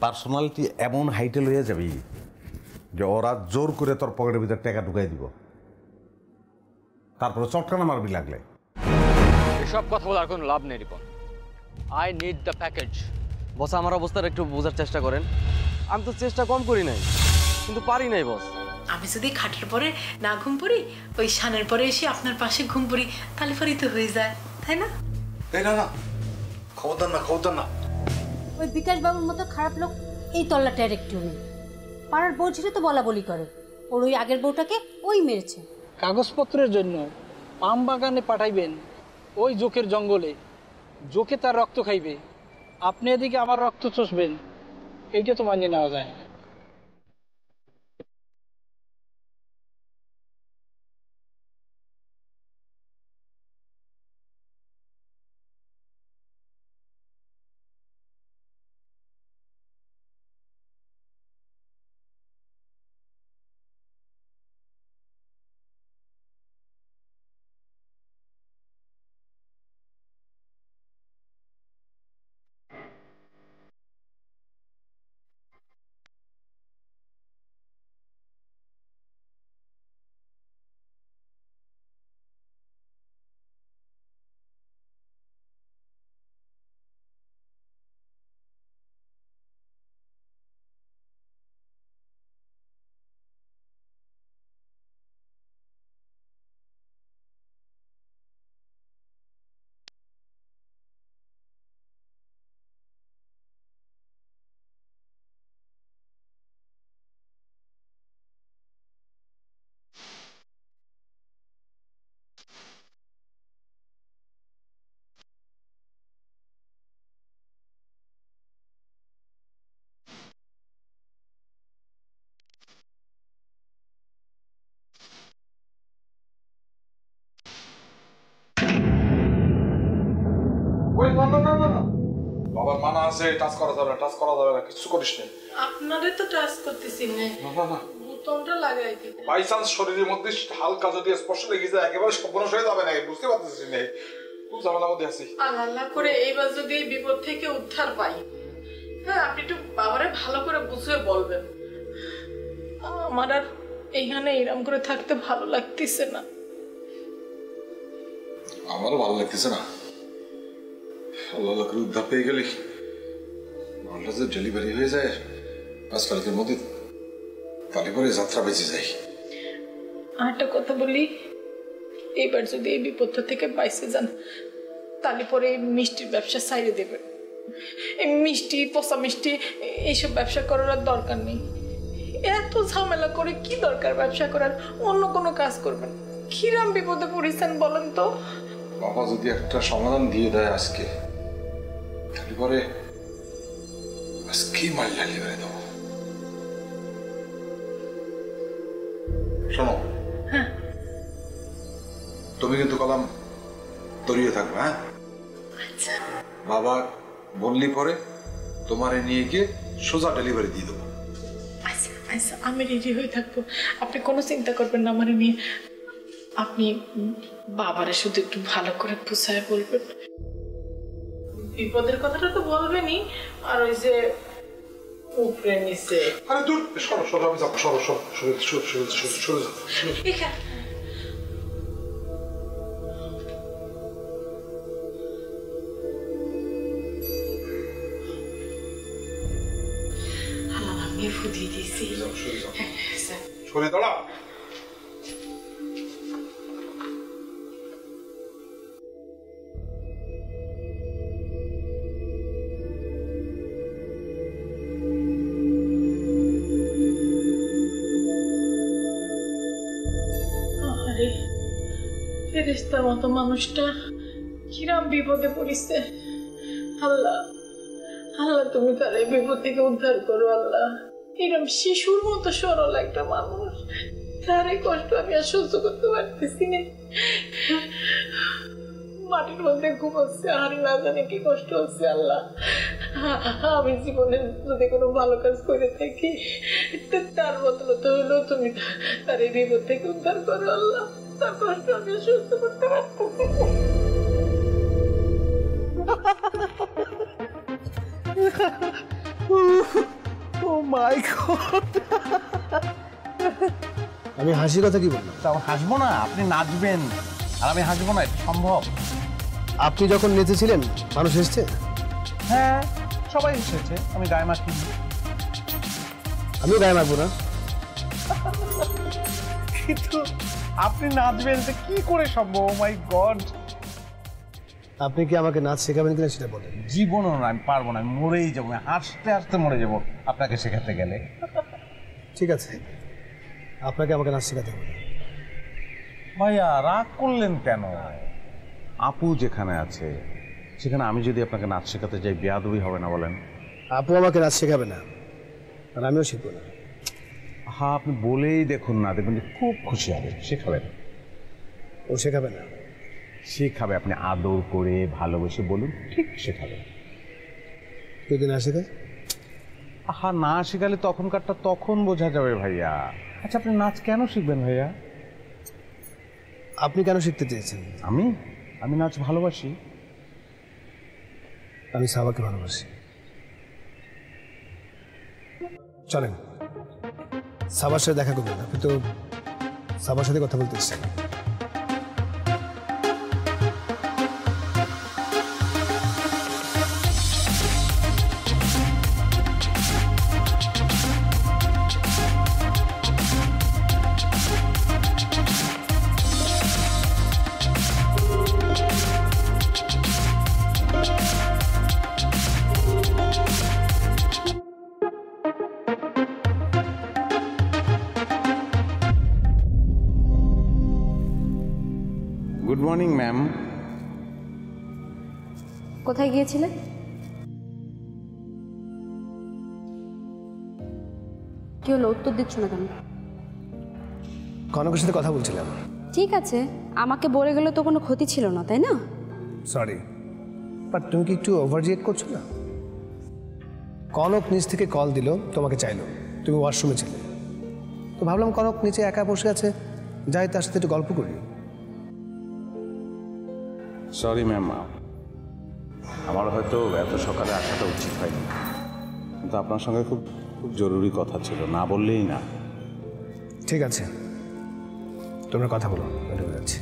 Personality এমন হাইটে লইয়া যাবি যে ওরা জোর করে তোর পকেটের ভিতরে টাকা ঢুকাই দিব, তারপরে চটকানা মারবি লাগলে। এসব কথা বলার কোনো লাভ নেই Ripon. I need the package. Boss আমার অবস্থাটা একটু বোঝার চেষ্টা করেন। আমি তো চেষ্টা কম করি নাই, কিন্তু পারি নাই বস। আমি যদি খাটের পরে না ঘুম পড়ি, ওই শানের পরে এসে আপনার পাশে ঘুম পড়ি, তাহলে পরেই তো হয়ে যায়, তাই না? না না, খবরদার না, খবরদার না। ওই বিকাশ বাবুর মতো খারাপ লোক এই তল্লাটার একটু নেই। পাড়ার বউ ছিল তো বলা বলি করে, ওর ওই আগের বউটাকে ওই মেরেছে। কাগজপত্রের জন্য পাম বাগানে পাঠাইবেন ওই জোকের জঙ্গলে, জোকে তার রক্ত খাইবে, আপনি এদিকে আমার রক্ত চষবেন, এইটা তো মানিয়ে নেওয়া যায় না। বাবার মানা আছে, টাচ করা যাবে না, টাচ করা যাবে না, কিছু করিস না। আপনারে তো টাচ করতেছি না, বুতমটা লাগাই দিই। বাই চান্স শরীরের মধ্যে হালকা যদি স্পর্শ লেগে যায়, একেবারে সর্বনাশ হয়ে যাবে না, বুঝতে পারতেছিস না? খুব ঝামেলার মধ্যে আছি। আল্লাহ করে এইবার যদি এই বিপদ থেকে উদ্ধার পাই, হ্যাঁ আপনি একটু বাবারে ভালো করে বুঝিয়ে বলবেন। আমার আর এইখানে এরকম করে থাকতে ভালো লাগতেছে না। আমারও ভালো লাগতেছে না। আল্লাহ করে উদ্ধার পেয়ে গেলি, মালটা যে ডেলিভারি হয়ে যায় 5 তারিখের মধ্যে, তাহলে পরে যাত্রা বেঁচে যায়। আর একটা কথা বলি, এইবার যদি এই বিপদটা থেকে বাইসে যান, তাহলে পরে মিষ্টির ব্যবসা ছাইড়ে দেবেন। এই মিষ্টি, পচা মিষ্টি, এইসব ব্যবসা করার আর দরকার নেই। এত ঝামেলা করে কি দরকার ব্যবসা করার? অন্য কোনো কাজ করবেন। কিরাম বিপদে পড়েছেন বলেন তো? বাবা যদি একটা সমাধান দিয়ে দেয় আজকে, তাহলে পরে আজকেই মাল ডেলিভারি দেবো। শোনো, তুমি কিন্তু কলাম তরিয়ে থাকবে, হ্যাঁ? আচ্ছা বাবা বললি পরে তোমারে নিয়ে গিয়ে সোজা ডেলিভারি দিয়ে দেবো। আচ্ছা আচ্ছা, আমি রেডি হয়ে থাকবো, আপনি কোনো চিন্তা করবেন না আমার নিয়ে। আপনি বাবারে শুধু একটু ভালো করে বুঝায় বলবেন। বিপদের কথাটা তো বলবেনই, আর ওই যে উপরে নিচে। আরে দূর, সরো সরো, আমি যাবো, সরো সরো, সরে যাবো। আমি ফুদিয়ে দিয়েছি। সরে দাঁড়া। ফেরেশতার মতো মানুষটা কিরাম বিপদে পড়িছে। আল্লাহ আল্লাহ, তুমি তার এই বিপদ থেকে উদ্ধার করো। আল্লাহ, এরকম শিশুর মতো সরল একটা মানুষ, তার এই কষ্ট আমি আর সহ্য করতে পারতেছি না। মাটির মধ্যে ঘুমাচ্ছে, আর না জানে কি কষ্ট হচ্ছে। আল্লাহ, আমি জীবনে যদি কোনো ভালো কাজ করে থাকি, তার বদলতে হলেও তুমি তার এই বিপদ থেকে উদ্ধার করো। আল্লাহ, তার কষ্ট আমি সহ্য করতে পারতেছি। ও মাই গড, আমি হাসির কথা কি বললাম? আমি হাসবো না? আপনি নাচবেন আর আমি হাসবো না, এটা সম্ভব? আপনি যখন নেচেছিলেন মানুষ এসছে? হ্যাঁ, সবাই এসেছে, আমি গায়ে মাখি। আমিও গায়ে মাখবো না। কিন্তু আপনি নাচবেন, এটা কি করে সম্ভব? ও মাই গড। আপনি কি আমাকে নাচ শেখাবেন কিনা সেটা বলেন। জীবনও না, আমি পারবো না, আমি মরেই যাবো, আমি হাসতে হাসতে মরে যাবো আপনাকে শেখাতে গেলে। ঠিক আছে, আপনাকে আমাকে নাচ শেখাতে হবে। ভাইয়া রাগ করলেন কেন? আপু যেখানে আছে সেখানে আমি যদি আপনাকে নাচ শেখাতে যাই, বেয়াদবি হবে না বলেন? আপু আমাকে নাচ শেখাবে না, আর আমিও শিখবো না। হ্যাঁ, আপনি বলেই দেখুন না, দেখবেন যে খুব খুশি হবে, শেখাবেন। ও শেখাবে না? শেখাবে, আপনি আদর করে ভালোবেসে বলুন, ঠিক শেখাবে। যদি না শেখায়? হ্যাঁ, না শেখালে তখনকারটা তখন বোঝা যাবে ভাইয়া। আচ্ছা, আপনি নাচ কেন শিখবেন ভাইয়া? আপনি কেন শিখতে চেয়েছেন? আমি নাচ ভালোবাসি। আমি সাবাকে ভালোবাসি। চলেন সাবার সাথে দেখা করবেন। আপনি তো সাবার সাথে কথা বলতে এসেছেন। Good morning ma'am. কোথায় গিয়েছিলে? কি হলো, উত্তর দিচ্ছ না কেন? কনকের সাথে কথা বলছিলাম। ঠিক আছে, আমাকে বলে গেলে তো কোনো ক্ষতি ছিল না, তাই না? সরি, বাট তুমি কি একটু ওভাররিয়েক্ট করছো না? কনক নিচ থেকে কল দিল, তোমাকে চাইলো, তুমি ওয়াশরুমে ছিলে, তো ভাবলাম কনক নিচে একা বসে আছে, যাই তার সাথে একটু গল্প করি। সরি ম্যাম, আমার হয়তো এত সকালে আসাটা উচিত হয়নি, কিন্তু আপনার সঙ্গে খুব খুব জরুরি কথা ছিল, না বললেই না। ঠিক আছে, তোমরা কথা বলো, আমি যাচ্ছি।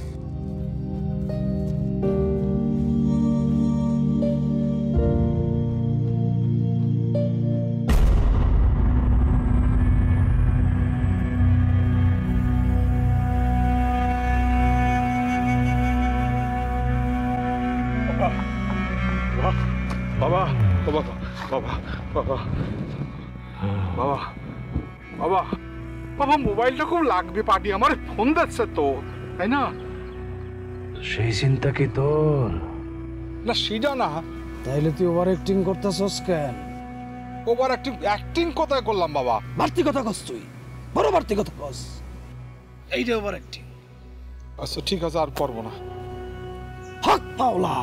বাবা বাবা বাবা বাবা বাবা বাবা বাবা, মোবাইলটা খুব লাগবে, পার্টি আমার ফোন দিচ্ছে তো, তাই না? সেই চিন্তা কি তোর? না সেটা না, তাইলে তুই ওভার অ্যাক্টিং করতেছস কেন? ওভার অ্যাক্টিং কোথায় করলাম বাবা? বাড়তি কথা কস তুই, বড় বাড়তি কথা কস, এইটা ওভার অ্যাক্টিং। আচ্ছা ঠিক আছে, আর করবো না। হক মাওলা,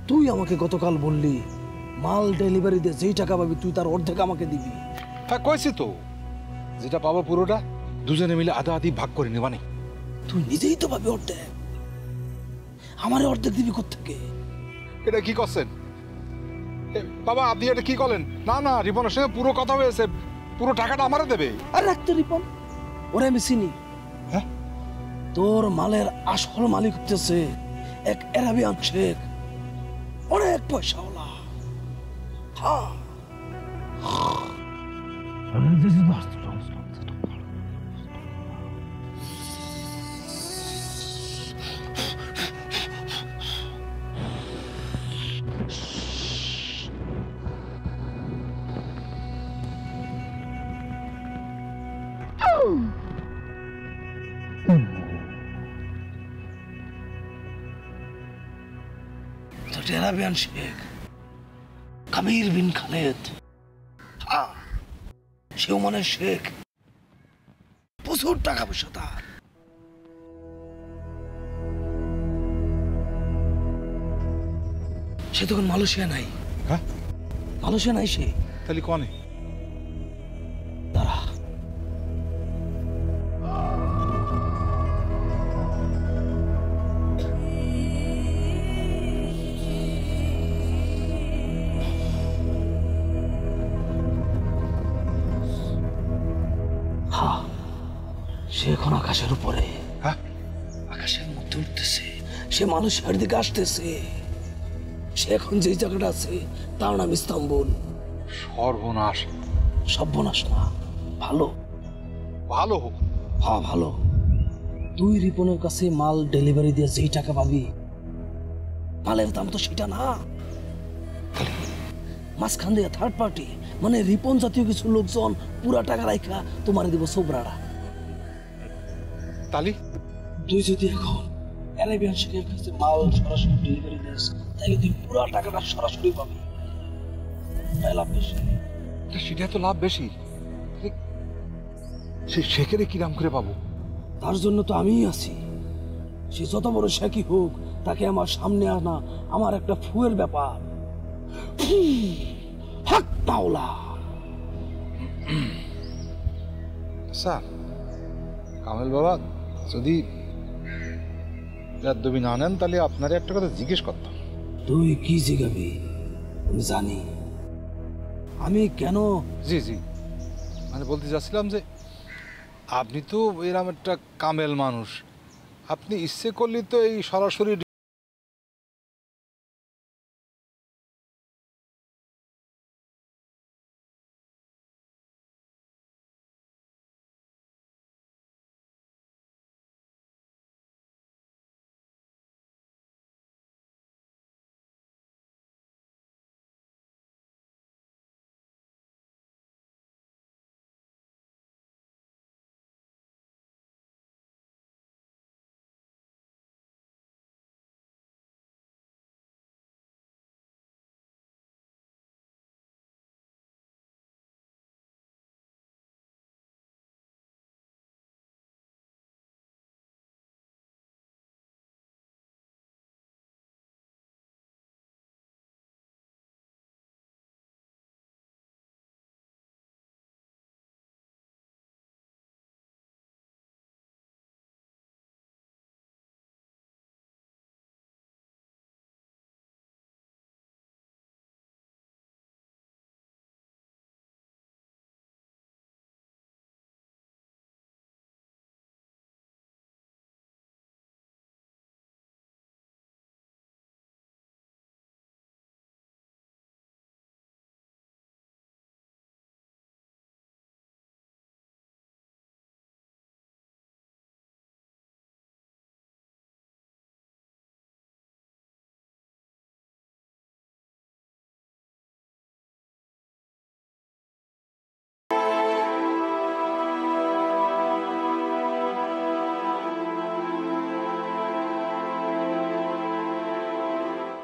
তুই আমাকে গতকাল বললি মাল ডেলিভারি দিয়ে যেই টাকা পাবি তুই তার অর্ধেক আমাকে দিবি। হ্যাঁ কইছি তো, যেটা পাবো পুরোটা দুজনে মিলে আধা আধি ভাগ করে নেবা নি। তুই নিজেই তো পাবি অর্ধেক, আমারে অর্ধেক দিবি কোত্থেকে? এটা কি করছেন বাবা? আপনি এটা কি করলেন? না না, রিপনের সঙ্গে পুরো কথা হয়েছে, পুরো টাকাটা আমারে দেবে। আর রাখতো রিপন, ওরে আমি চিনি। হ্যাঁ, তোর মালের আসল মালিক হচ্ছে এক আরাবিয়ান শেখ, অনেক পয়সাওয়ালা। হ্যাঁ, আরাবিয়ান শেখ কামির বিন খালেদ, সে ওমানের শেখ, প্রচুর টাকা পয়সা তার। সে তখন মালয়েশিয়া নাই। হ্যাঁ, মালয়েশিয়া নাই সে। তাহলে কনে? দাঁড়া, সে এখন আকাশের উপরে। হ্যাঁ, আকাশের মধ্যে উঠতেছে, সে মানুষের দিকে আসতেছে। সে এখন যে জায়গাটা আছে তার নাম ইস্তাম্বুল। সর্বনাশ। সর্বনাশ না, ভালো। ভালো হোক। হ্যাঁ ভালো। তুই রিপনের কাছে মাল ডেলিভারি দিয়ে যেই টাকা পাবি, মালের দাম তো সেটা না। মাঝখান দিয়ে থার্ড পার্টি মানে রিপন জাতীয় কিছু লোকজন পুরা টাকা রাখা তোমার দিব সোবরারা। তালি তুই যদি এখন অ্যারাবিয়ান শেখের কাছে মাল সরাসরি ডেলিভারি দিস, তাহলে তুই পুরা টাকাটা সরাসরি পাবি। তাই লাভ বেশি। সেটা তো লাভ বেশি। সে শেখেরে কিরাম করে পাবো? তার জন্য তো আমিই আছি। সে যত বড় শেখই হোক, তাকে আমার সামনে আনা আমার একটা ফুয়ের ব্যাপার। হক মাওলা। স্যার, কামেল বাবা যদি যাদবি না নেন তাহলে আপনারে একটা কথা জিজ্ঞেস করতাম। তুই কি জিজ্ঞাবি? আমি জানি আমি কেন। জি জি, মানে বলতে চাচ্ছিলাম যে আপনি তো এরকম একটা কামেল মানুষ, আপনি ইচ্ছে করলে তো এই সরাসরি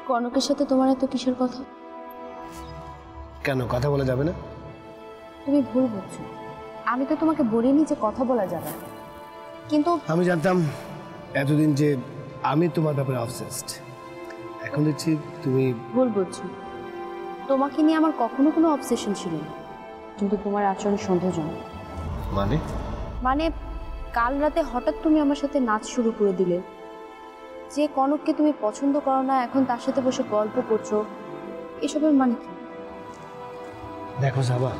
কনকের সাথে তোমার এত কিসের কথা? কেন কথা বলা যাবে না? তুমি ভুল বুঝছো। আমি তো তোমাকে বলিনি যে কথা বলা যাবে না, কিন্তু আমি জানতাম এতদিন যে আমি তোমার ব্যাপারে অবসেসড। এখন দেখছি তুমি ভুল বুঝছো। তোমাকে নিয়ে আমার কখনো কোনো অবসেশন ছিল না, কিন্তু তোমার আচরণ সন্দেহজনক। মানে কাল রাতে হঠাৎ তুমি আমার সাথে নাচ শুরু করে দিলে। যে কনককে তুমি পছন্দ করো না, এখন তার সাথে বসে গল্প করছো, এসবের মানে কি? দেখো সাবা,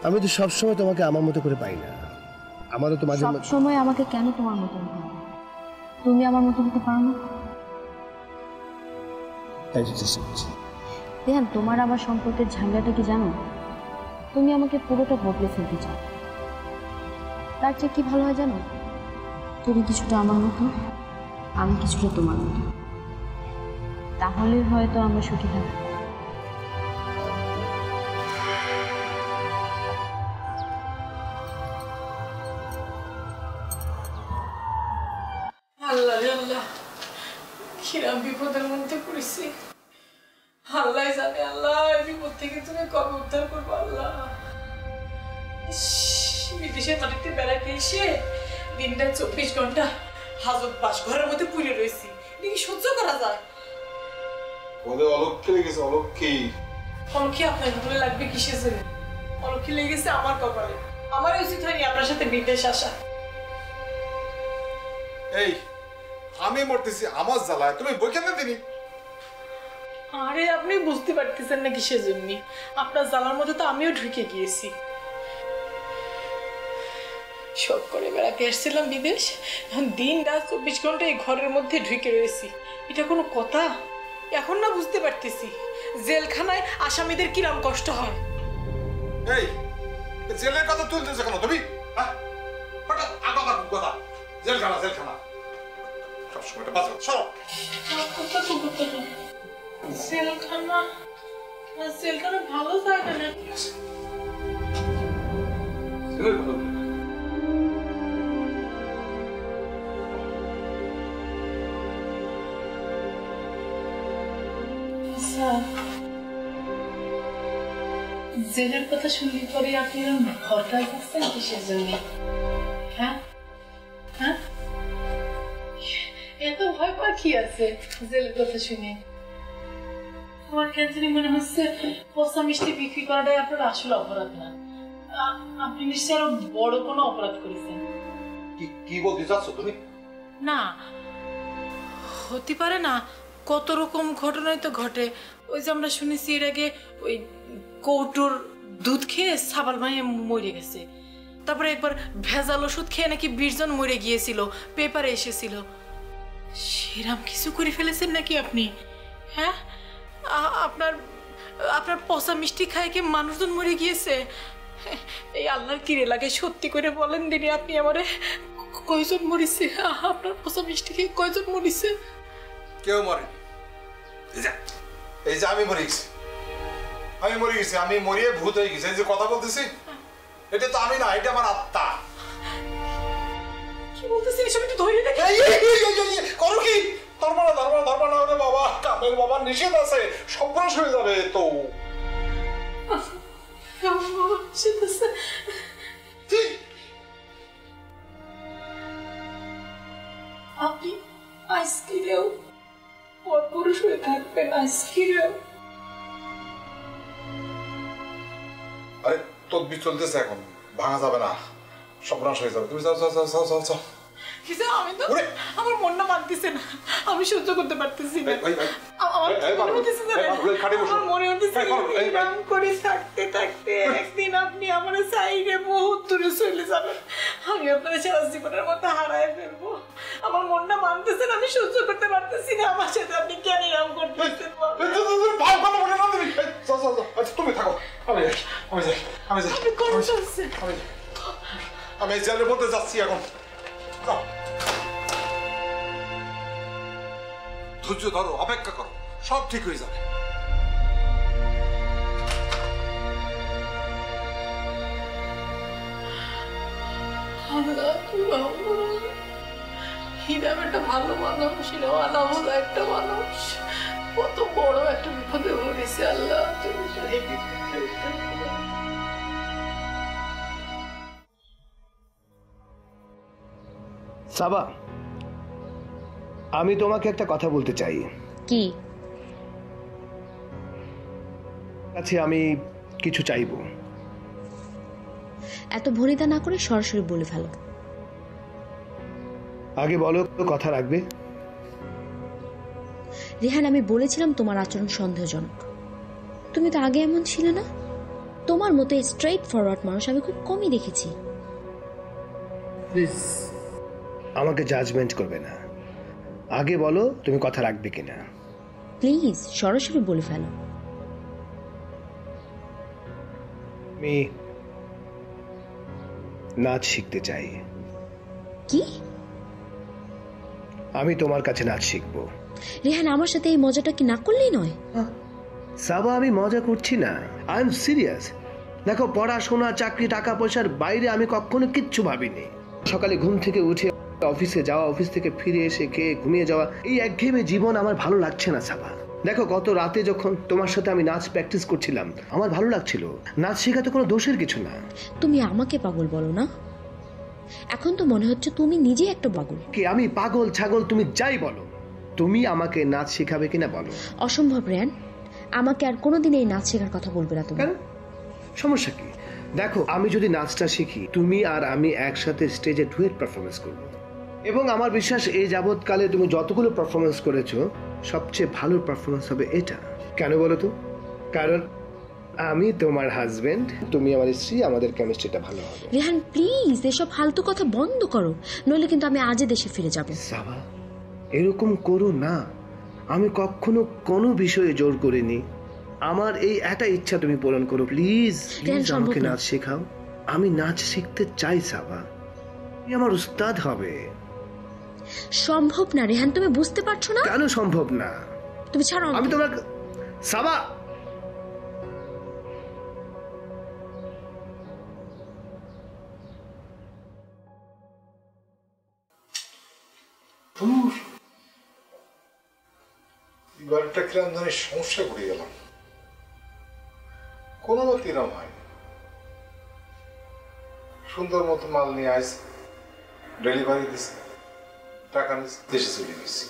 আমি তো সবসময় তোমাকে আমার মতো করে পাই না। আমারও তো মাঝে সব সময় আমাকে কেন তোমার মতো হতে হবে? তুমি আমার মতো হতে পারো না? তাই চেষ্টা করছি। দেখেন, তোমার আমার সম্পর্কের ঝামেলাটা কি জানো? তুমি আমাকে পুরোটা বদলে ফেলতে চাও। তার চেয়ে কি ভালো হয় জানো? তুমি কিছুটা আমার মতো, আমি কিছুটা তোমার মতো, তাহলে হয়তো আমরা সুখী থাকবো। আল্লাহ রে আল্লাহ, কিরাম বিপদের মধ্যে পড়েছি। আল্লাহ জানে, আল্লাহ এই বিপদ থেকে তুমি কবে উদ্ধার করবো আল্লাহ। বিদেশের মাটিতে বেড়াতে এসে দিনটা 24 ঘন্টা হাজত বাস ঘরের মধ্যে পুড়ে রয়েছি, কি সহ্য করা যায়? বলে অলক্ষী লেগেছে। অলক্ষী আপনার ভুলে লাগবে কিসের জন্য? অলক্ষী লেগেছে আমার কপালে। আমার উচিত হয়নি আপনার সাথে বিদেশ আসা। এই আমি মরতেছি আমার জ্বালায়, তুমি বই কেন দিনি? আরে আপনি বুঝতে পারতেছেন না কিসের জন্য? আপনার জ্বালার মধ্যে তো আমিও ঢুকে গিয়েছি। শখ করে বেড়াতে এসেছিলাম বিদেশ, এখন দিন রাত 24 ঘন্টা এই ঘরের মধ্যে ঢুকে রয়েছি। এটা কোনো কথা? এখন না বুঝতে পারতেছি জেলখানায় আসামিদের কিরম কষ্ট হয়। এই জেলের কথা তুলতেছে কেন তুমি? হঠাৎ আগা কথা জেলখানা জেলখানা সবসময় এটা বাঁচবে। সরো। জেলখানা জেলখানা ভালো জায়গা না। জেলের কথা জেলের কথা শুনলে পরে আপনি ভরকায় যাচ্ছেন কিসের জন্য? হ্যাঁ হ্যাঁ, এত ভয় পাওয়ার কি আছে জেলের কথা শুনে? আমার কেন জানি মনে হচ্ছে পচা মিষ্টি বিক্রি করাটাই আপনার আসল অপরাধ না, আপনি নিশ্চয় আরো বড় কোনো অপরাধ করেছেন। কি বলতে চাচ্ছ তুমি? না হতে পারে না, কত রকম ঘটনাই তো ঘটে। ওই যে আমরা শুনেছি এর আগে ওই কৌটোর দুধ খেয়ে সাবাল মাইয়ে মরে গেছে, তারপরে একবার ভেজাল ওষুধ খেয়ে নাকি 20 জন মরে গিয়েছিল, পেপারে এসেছিল। সেরাম কিছু করে ফেলেছেন নাকি আপনি? হ্যাঁ, আপনার আপনার পচা মিষ্টি খায় কি মানুষজন মরে গিয়েছে? এই আল্লাহর কিরে লাগে, সত্যি করে বলেন দিদি, আপনি আমারে কয়জন মরিছে? আপনার পচা মিষ্টি খেয়ে কয়জন মরিছে? কেউ মরেনি। এই যে আমি মরে গেছি, আমি মরে গেছি, আমি মরিয়ে ভূত হয়ে গেছি। এই যে কথা বলতেছি এটা তো আমি না, এটা আমার আত্মা। কি বলতেছেন এসব? একটু ধরে দেখে করো কি? ধর্মনা ধর্মনা ধর্মনা হলে বাবা কামের বাবা নিষেধ আছে, সর্বনাশ হয়ে যাবে তো। আপনি আজকেও পরপুরুষ হয়ে থাকবেন? আজকেও? আরে তদবির চলতেছে, এখন ভাঙা যাবে না, সর্বনাশ হয়ে যাবে। তুমি যাও যাও যাও যাও যাও যাও। কিছু আমি তো আমার মনটা মানতেছে না, আমি সহ্য করতে পারতেছি না। আমার মনে হতেছে এরকম করে থাকতে থাকতে একদিন আপনি আমার সাইডে বহুত দূরে চলে যাবেন, আমি আপনার সারা জীবনের মতো হারায় ফেলবো। আমার মনটা মানতেছে না, আমি সহ্য করতে পারতেছি না। আমার সাথে আপনি কেন এরকম করতেছেন? তুমি থাকো, আমি যাই, আমি যাই, আমি যাই। আমি জেলের মধ্যে যাচ্ছি এখন। ধৈর্য ধরো, অপেক্ষা করো, সব ঠিক হয়ে যাবে। হিরাম একটা ভালো মানুষ, হিরাম আনামুল একটা মানুষ, কত বড় একটা বিপদে পড়েছে। আল্লাহ তুমি এই বিপদে। সাবা, আমি তোমাকে একটা কথা বলতে চাই। কি? আচ্ছা, আমি কিছু চাইবো। এত ভনিতা না করে সরাসরি বলে ফেলো। আগে বলো, কথা রাখবে? রেহান, আমি বলেছিলাম তোমার আচরণ সন্দেহজনক। তুমি তো আগে এমন ছিলে না। তোমার মতো স্ট্রেট ফরওয়ার্ড মানুষ আমি খুব কমই দেখেছি। প্লিজ আমাকে জাজমেন্ট করবে না, আগে বলো তুমি কথা রাখবে কিনা। প্লিজ সরাসরি বলে ফেলো। আমি নাচ শিখতে চাই। কি? আমি তোমার কাছে নাচ শিখবো। রেহান, আমার সাথে এই মজাটা কি না করলেই নয়? সাবা, আমি মজা করছি না, আই এম সিরিয়াস। দেখো, পড়াশোনা, চাকরি, টাকা পয়সার বাইরে আমি কখনো কিচ্ছু ভাবিনি। সকালে ঘুম থেকে উঠে অফিসে যাওয়া, অফিস থেকে ফিরে এসে খেয়ে ঘুমিয়ে যাওয়া, এই একঘেয়েমি জীবন আমার ভালো লাগছে না সাবা। দেখো, গত রাতে যখন তোমার সাথে আমি নাচ প্র্যাকটিস করছিলাম আমার ভালো লাগছিল। নাচ শেখা তো কোনো দোষের কিছু না। তুমি আমাকে পাগল বলো না? এখন তো মনে হচ্ছে তুমি নিজে একটা পাগল। কি আমি পাগল ছাগল তুমি যাই বলো, তুমি আমাকে নাচ শেখাবে কিনা বলো। অসম্ভব রেহান, আমাকে আর কোনোদিন এই নাচ শেখার কথা বলবে না তুমি। কেন? সমস্যা কি? দেখো, আমি যদি নাচটা শিখি, তুমি আর আমি একসাথে স্টেজে ডুয়েট পারফরমেন্স করব, এবং আমার বিশ্বাস এই যাবৎকালে তুমি যতগুলো পারফরমেন্স করেছো সবচেয়ে ভালো পারফরমেন্স হবে এটা। কেন বলো তো? কারণ আমি তোমার হাজবেন্ড, তুমি আমার স্ত্রী, আমাদের কেমিস্ট্রিটা ভালো হবে। রেহান প্লিজ এসব ফালতু কথা বন্ধ করো, নইলে কিন্তু আমি আজই দেশে ফিরে যাব। সাবা এরকম করো না, আমি কখনো কোনো বিষয়ে জোর করিনি। আমার এই একটা ইচ্ছা তুমি পূরণ করো প্লিজ। প্লিজ আমাকে নাচ শেখাও, আমি নাচ শিখতে চাই সাবা, তুমি আমার উস্তাদ হবে। সম্ভব না রেহান, তুমি বুঝতে পারছো না। কেন সম্ভব না? তুমি ছাড়ো আমি তোমার সাবা। এবার একটা কিরম জানি সমস্যা পড়ে গেলাম, কোনো মতে এরম হয়। সুন্দর মতো মাল নিয়ে আসছে, ডেলিভারি দিছে, টাকা নিচ্ছে, দেশে চলে গেছি।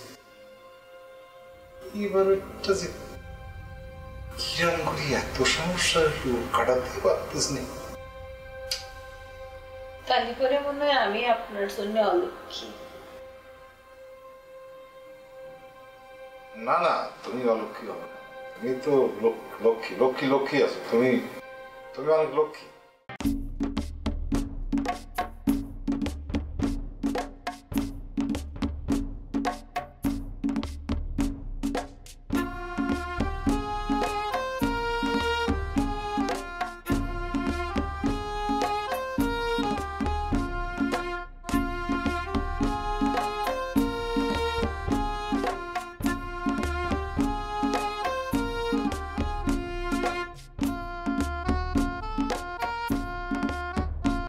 এবার যে কিরম করি এত সমস্যা কাটাতে পারতেছ না। তাহলে করে মনে হয় আমি আপনার জন্য অলক্ষী। না না, তুমি অলক্ষী হবে না, তুমি তো লক্ষ্মী লক্ষ্মী লক্ষ্মী লক্ষ্মী আছো, তুমি তুমি অনেক লক্ষ্মী।